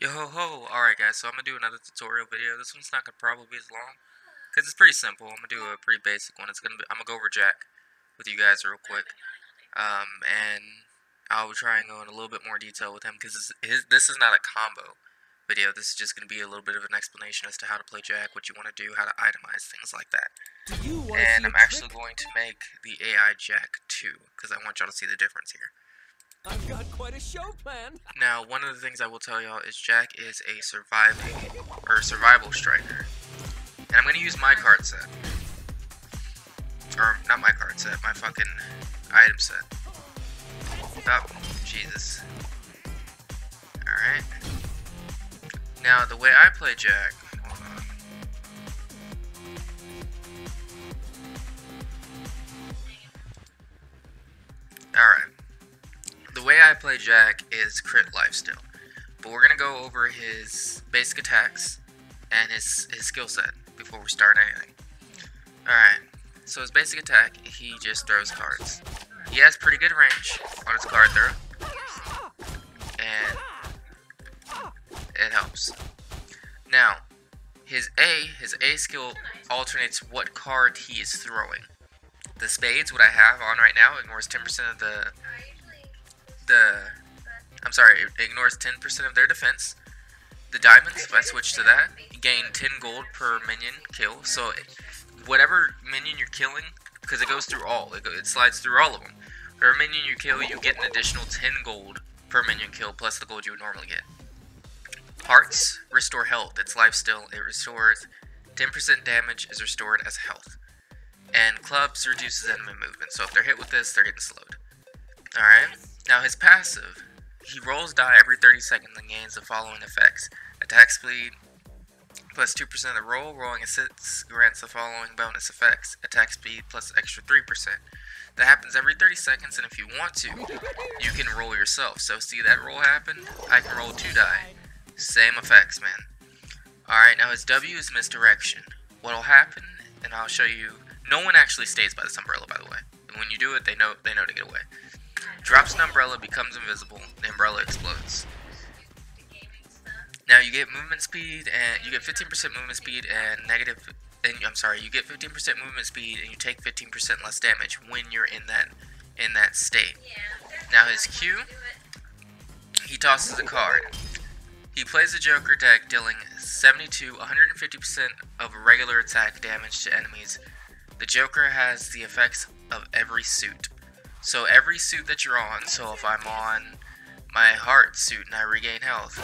Yo ho ho! Alright guys, so I'm gonna do another tutorial video. This one's not gonna probably be as long, because it's pretty simple. I'm gonna do a pretty basic one. I'm gonna go over Jack with you guys real quick. And I'll try and go in a little bit more detail with him, because this is not a combo video. This is just gonna be a little bit of an explanation as to how to play Jack, what you want to do, how to itemize, things like that. And I'm actually going to make the AI Jack 2, because I want y'all to see the difference here. I've got quite a show planned. Now, one of the things I will tell y'all is Jack is a survival striker. And I'm gonna use my card set. Or, not my card set, my fucking item set. Oh, Jesus. Alright. Now, the way I play Jack... Hold on. Alright. The way I play Jack is crit lifesteal, but we're gonna go over his basic attacks and his skill set before we start anything. Alright, so his basic attack, he just throws cards. He has pretty good range on his card throw, and it helps. Now, his A skill alternates what card he is throwing. The spades, what I have on right now, ignores 10% of it ignores 10% of their defense. The diamonds, if I switch to that, you gain 10 gold per minion kill. So whatever minion you're killing, because it goes through all, it slides through all of them. Whatever minion you kill, you get an additional 10 gold per minion kill, plus the gold you would normally get. Hearts restore health. It's lifesteal. It restores 10% damage is restored as health. And clubs reduces enemy movement. So if they're hit with this, they're getting slowed. Alright. Now his passive, he rolls die every 30 seconds and gains the following effects. Attack speed, plus 2% of the roll. Rolling assists grants the following bonus effects. Attack speed, plus extra 3%. That happens every 30 seconds, and if you want to, you can roll yourself. So see that roll happen? I can roll 2 die. Same effects, man. Alright, now his W is Misdirection. What'll happen, and I'll show you, no one actually stays by this umbrella, by the way. And when you do it, they know to get away. Drops an umbrella, becomes invisible, the umbrella explodes. Now you get movement speed, and you get 15% movement speed and you get 15% movement speed, and you take 15% less damage when you're in that state. Now his Q, he tosses a card. He plays a Joker deck, dealing 70 to 150% of regular attack damage to enemies. The Joker has the effects of every suit. So every suit that you're on, so if I'm on my heart suit and I regain health,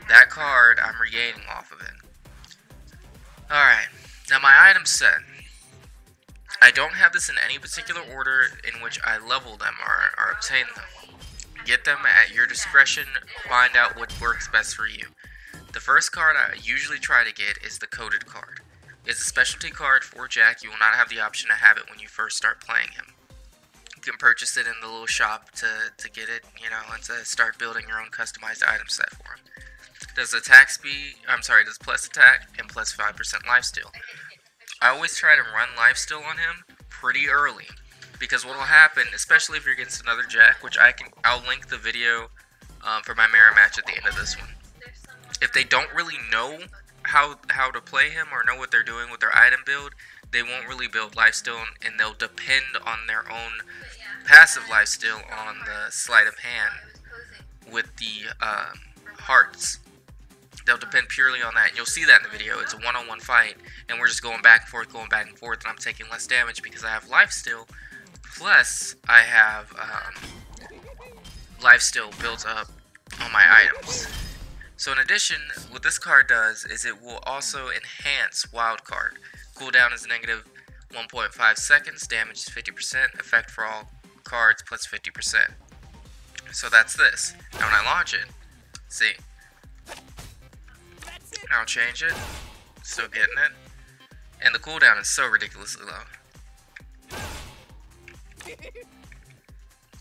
that card I'm regaining off of it. Alright, now my item set. I don't have this in any particular order in which I level them or obtain them. Get them at your discretion, find out what works best for you. The first card I usually try to get is the coded card. It's a specialty card for Jack. You will not have the option to have it when you first start playing him. You can purchase it in the little shop to get it, and to start building your own customized item set for him. Does does plus attack and plus 5% lifesteal. I always try to run lifesteal on him pretty early, because what will happen, especially if you're against another Jack, which I'll link the video for my mirror match at the end of this one. If they don't really know how to play him or know what they're doing with their item build, they won't really build lifesteal, and they'll depend on their own passive lifesteal on the sleight of hand with the hearts. They'll depend purely on that, and you'll see that in the video. It's a one-on-one fight, and we're just going back and forth, and I'm taking less damage because I have lifesteal, plus I have lifesteal built up on my items. So in addition, what this card does is it will also enhance wild card. Cooldown is negative 1.5 seconds, damage is 50%, effect for all cards plus 50%. So that's this. Now when I launch it, see, I'll change it, still getting it, and the cooldown is so ridiculously low.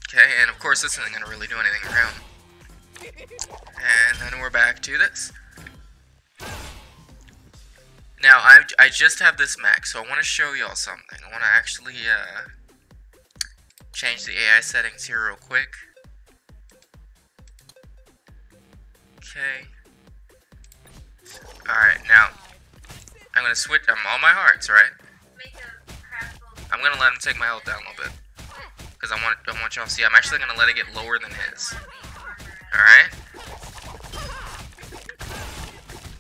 Okay, and of course this isn't going to really do anything around. And then we're back to this. Now, I just have this max, so I want to show y'all something. I want to actually change the AI settings here real quick. Okay. Alright, now I'm gonna switch. I'm all my hearts, right? I'm gonna let him take my health down a little bit. Because I want y'all to see. I'm actually gonna let it get lower than his. Alright?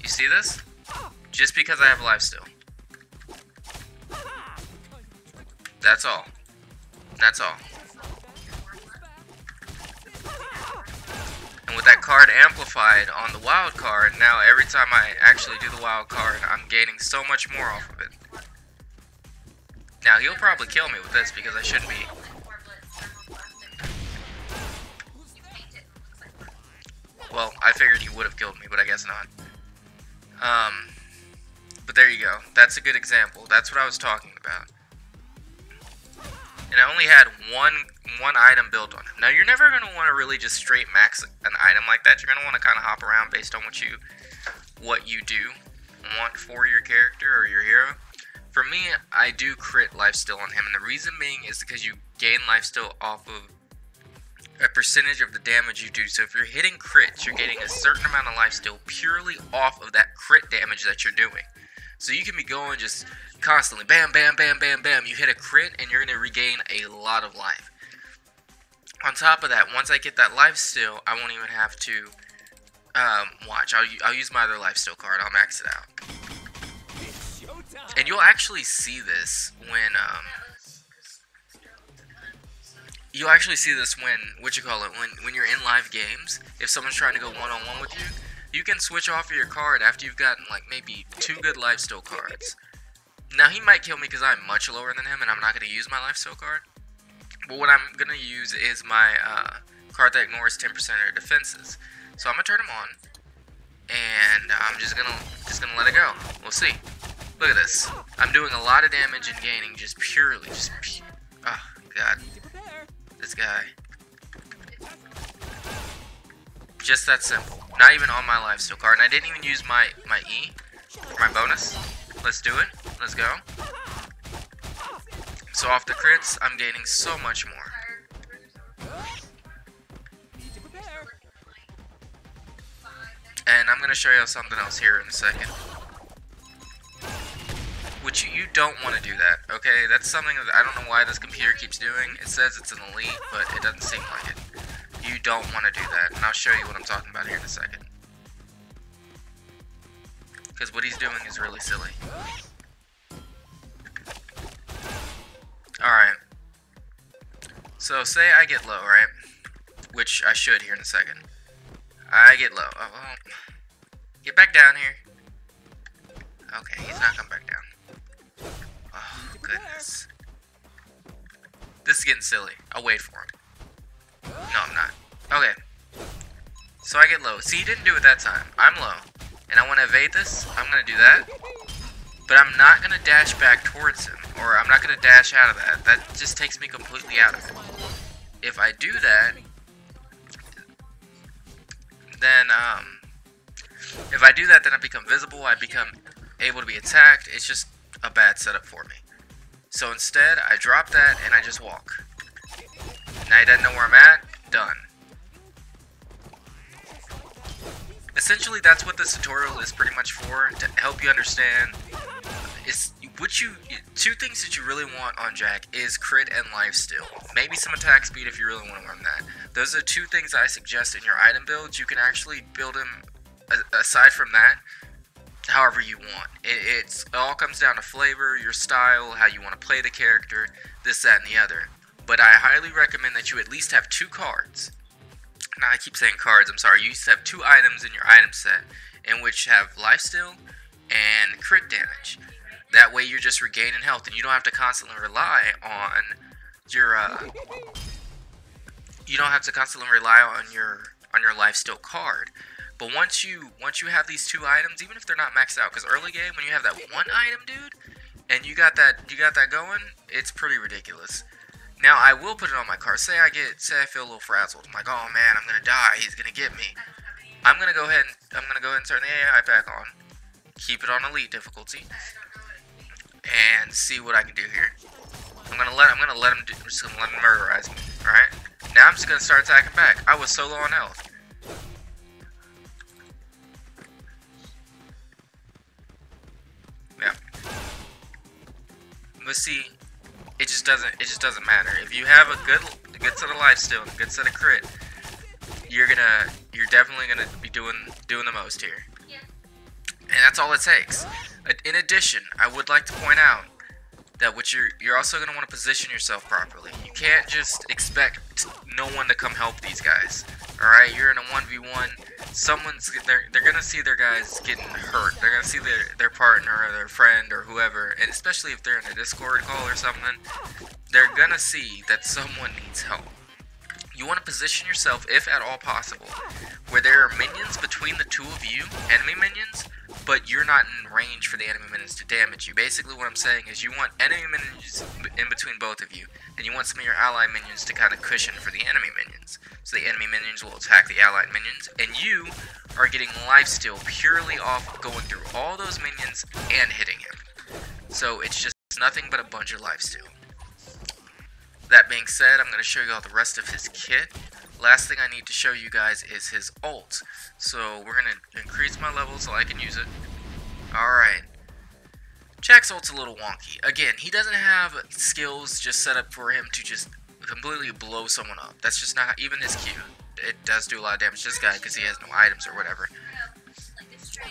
You see this? Just because I have life still. That's all. That's all. And with that card amplified on the wild card, now every time I actually do the wild card, I'm gaining so much more off of it. Now he'll probably kill me with this because I shouldn't be. Well, I figured he would have killed me, but I guess not. But there you go. That's a good example. That's what I was talking about. And I only had one item built on him. Now, you're never going to want to really just straight max an item like that. You're going to want to kind of hop around based on what you do want for your character or your hero. For me, I do crit lifesteal on him, and the reason being is because you gain lifesteal off of a percentage of the damage you do. So if you're hitting crits, you're getting a certain amount of lifesteal purely off of that crit damage that you're doing. So you can be going just constantly, bam, bam, bam, bam, bam. You hit a crit, and you're going to regain a lot of life. On top of that, once I get that lifesteal, I won't even have to watch. I'll use my other lifesteal card. I'll max it out. And you'll actually see this when when you're in live games. If someone's trying to go one-on-one with you, you can switch off of your card after you've gotten like maybe 2 good lifesteal cards. Now he might kill me because I'm much lower than him and I'm not going to use my lifesteal card. But what I'm going to use is my card that ignores 10% of your defenses. So I'm going to turn him on. And I'm just gonna let it go. We'll see. Look at this. I'm doing a lot of damage and gaining just purely. Oh, God. This guy. Just that simple. Not even on my lifesteal card. And I didn't even use my E. My bonus. Let's do it. Let's go. So off the crits, I'm gaining so much more. And I'm going to show you something else here in a second. Which you don't want to do that, okay? That's something that I don't know why this computer keeps doing. It says it's an elite, but it doesn't seem like it. You don't want to do that, and I'll show you what I'm talking about here in a second. Because what he's doing is really silly. Alright. So, say I get low, right? Which I should here in a second. I get low. Oh, well. Get back down here. Okay, he's not coming back down. Oh, goodness. This is getting silly. I'll wait for him. No, I'm not. Okay. So I get low. See, he didn't do it that time. I'm low. And I want to evade this. I'm going to do that. But I'm not going to dash back towards him. Or I'm not going to dash out of that. That just takes me completely out of it. If I do that, then I become visible. I become able to be attacked. It's just a bad setup for me. So instead, I drop that and I just walk. Now he doesn't know where I'm at. Done. Essentially, that's what this tutorial is pretty much for, to help you understand. Two things that you really want on Jack is crit and lifesteal. Maybe some attack speed if you really want to learn that. Those are two things I suggest in your item builds. You can actually build them aside from that, however you want. It all comes down to flavor, your style, how you want to play the character, this, that, and the other. But I highly recommend that you at least have 2 cards. Now I keep saying cards, I'm sorry. You used to have 2 items in your item set, in which have lifesteal and crit damage. That way you're just regaining health, and you don't have to constantly rely on your lifesteal card. But once you have these 2 items, even if they're not maxed out, because early game when you have that 1 item, dude, and you got that going, it's pretty ridiculous. Now I will put it on my card. Say I feel a little frazzled. I'm like, oh man, I'm gonna die. He's gonna get me. I'm gonna go ahead and turn the AI back on. Keep it on elite difficulty. And see what I can do here. I'm gonna let him murderize me. Alright? Now I'm just gonna start attacking back. I was so low on health. But see, it just doesn't matter. If you have a good set of lifesteal and a good set of crit, you're definitely gonna be doing the most here. And that's all it takes. In addition, I would like to point out that you're also going to want to position yourself properly. You can't just expect no one to come help these guys. Alright, you're in a 1v1, they're going to see their guys getting hurt. They're going to see their partner or their friend or whoever, and especially if they're in a Discord call or something, they're going to see that someone needs help. You want to position yourself, if at all possible, where there are minions between the two of you, enemy minions, but you're not in range for the enemy minions to damage you. Basically what I'm saying is you want enemy minions in between both of you, and you want some of your ally minions to kind of cushion for the enemy minions. So the enemy minions will attack the allied minions, and you are getting lifesteal purely off going through all those minions and hitting him. So it's just nothing but a bunch of lifesteal. That being said, I'm going to show you all the rest of his kit. Last thing I need to show you guys is his ult. So we're going to increase my level so I can use it. Alright. Jack's ult's a little wonky. Again, he doesn't have skills just set up for him to just completely blow someone up. That's just not even his Q. It does do a lot of damage to this guy because he has no items or whatever.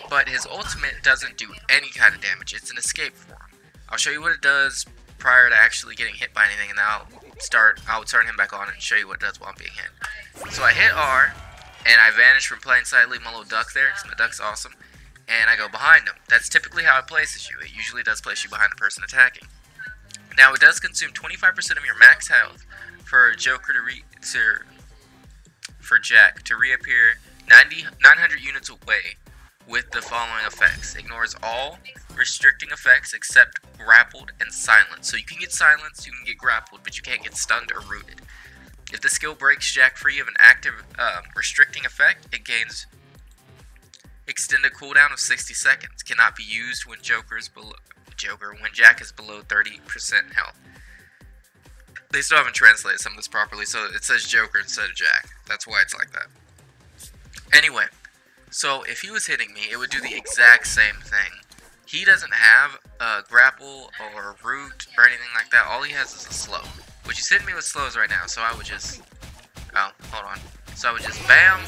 But his ultimate doesn't do any kind of damage. It's an escape form. I'll show you what it does prior to actually getting hit by anything, and then I'll turn him back on and show you what it does while I'm being hit. So I hit R, and I vanish from plain sight, leave my little duck there, because my duck's awesome, and I go behind him. That's typically how it places you. It usually does place you behind the person attacking. Now, it does consume 25% of your max health for Joker for Jack to reappear 900 units away with the following effects. Ignores all restricting effects except grappled and silenced. So you can get silenced, you can get grappled, but you can't get stunned or rooted. If the skill breaks Jack free of an active restricting effect, it gains extended cooldown of 60 seconds. Cannot be used when when Jack is below 30% health. They still haven't translated some of this properly, so it says Joker instead of Jack. That's why it's like that. Anyway, so if he was hitting me, it would do the exact same thing. He doesn't have a grapple or root or anything like that. All he has is a slow, which he's hitting me with slows right now. So I would just, oh, hold on. So I would just bam,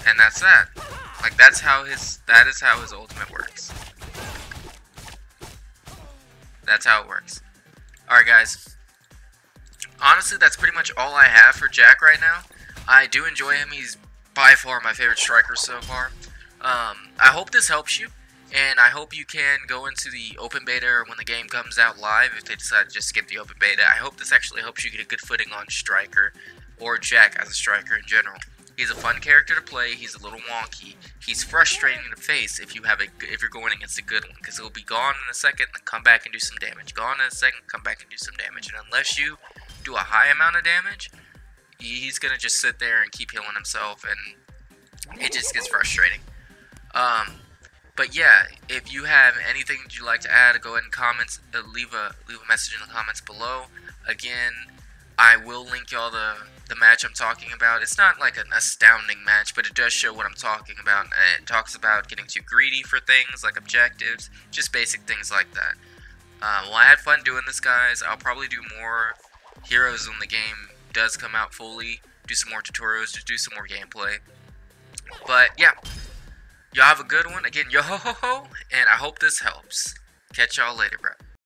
and that's that. Like that is how his ultimate works. That's how it works. Alright guys, honestly that's pretty much all I have for Jack right now. I do enjoy him. He's by far my favorite striker so far. I hope this helps you, and I hope you can go into the open beta or when the game comes out live if they decide to just skip the open beta. I hope this actually helps you get a good footing on striker or Jack as a striker in general. He's a fun character to play. He's a little wonky. He's frustrating to face if you're going against a good one, because he'll be gone in a second and come back and do some damage. Gone in a second, come back and do some damage. And unless you do a high amount of damage, he's gonna just sit there and keep healing himself, and it just gets frustrating. But yeah, if you have anything that you'd like to add, go ahead and comments. Leave a message in the comments below. Again, I will link y'all the match I'm talking about. It's not like an astounding match, but it does show what I'm talking about. It talks about getting too greedy for things like objectives, just basic things like that. Well, I had fun doing this, guys. I'll probably do more heroes when the game does come out fully. Do some more tutorials, just do some more gameplay. But yeah, y'all have a good one. Again, yo ho ho ho, and I hope this helps. Catch y'all later, bro.